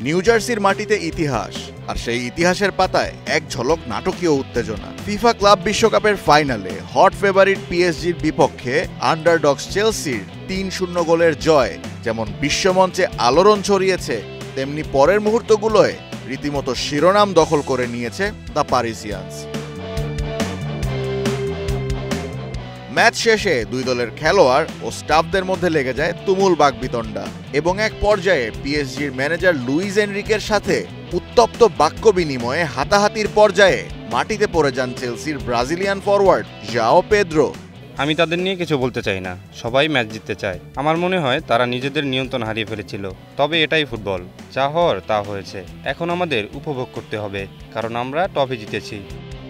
New জার্সির মাটিতে ইতিহাস, আর সেই ইতিহাসের পাতায় এক ঝলক নাটকীয় উত্তেজনা। ফিফা ক্লাব বিশ্বকাপের ফাইনালে হট ফেভারিট পিএসজির বিপক্ষে আন্ডারডগস চেলসির ৩-০ গোলের জয় যেমন বিশ্বমঞ্চে আলোড়ন ছড়িয়েছে, তেমনি পরের মুহূর্তগুলোয় রীতিমতো শিরোনাম দখল করে নিয়েছে দ্য পারিসিয়ানস। ম্যাচ শেষে দুই দলের খেলোয়াড় ও স্টাফদের মধ্যে লেগে যায় তুমুল বাকবিতণ্ডা এবং এক পর্যায়ে পিএসজির ম্যানেজার লুইস এনরিকের সাথে উত্তপ্ত বাক্য বিনিময়ে হাতাহাতির পর্যায়ে মাটিতে পড়ে যান চেলসির ব্রাজিলিয়ান ফরওয়ার্ড জাও পেদ্রো। আমি তাদের নিয়ে কিছু বলতে চাই না, সবাই ম্যাচ জিততে চায়। আমার মনে হয় তারা নিজেদের নিয়ন্ত্রণ হারিয়ে ফেলেছিল। তবে এটাই ফুটবল, যা হওয়ার তা হয়েছে। এখন আমাদের উপভোগ করতে হবে, কারণ আমরা ট্রফি জিতেছি।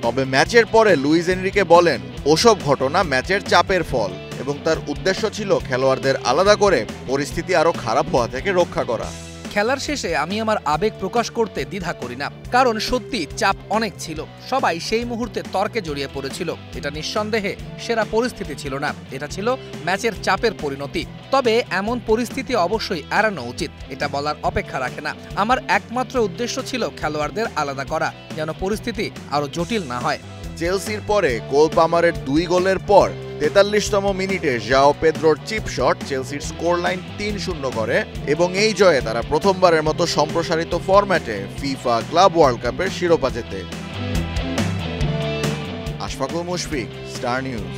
তবে ম্যাচের পরে লুইস এনরিকে বলেন ওসব ঘটনা ম্যাচের চাপের ফল এবং তার উদ্দেশ্য ছিল খেলোয়াড়দের আলাদা করে পরিস্থিতি আরও খারাপ হওয়া থেকে রক্ষা করা। খেলার শেষে আমি আমার আবেগ প্রকাশ করতে দ্বিধা করি না, কারণ সত্যি চাপ অনেক ছিল। সবাই সেই মুহূর্তে তর্কে জড়িয়ে পড়েছিল। এটা নিঃসন্দেহে সেরা পরিস্থিতি ছিল না, এটা ছিল ম্যাচের চাপের পরিণতি। তবে এমন পরিস্থিতি অবশ্যই এড়ানো উচিত, এটা বলার অপেক্ষা রাখে না। আমার একমাত্র উদ্দেশ্য ছিল খেলোয়াড়দের আলাদা করা, যেন পরিস্থিতি আরো জটিল না হয়। চেলসির পরে কোল পামারের 2 গোলের পর 43তম মিনিটে জাও পেদ্রোর চিপ শট চেলসির স্কোর লাইন ৩-০ করে এবং এই জয়ে তারা প্রথমবারের মতো সম্প্রসারিত ফরম্যাটে ফিফা ক্লাব ওয়ার্ল্ড কাপের শিরোপা জেতে। Ashfaqul Mushfiq, star news.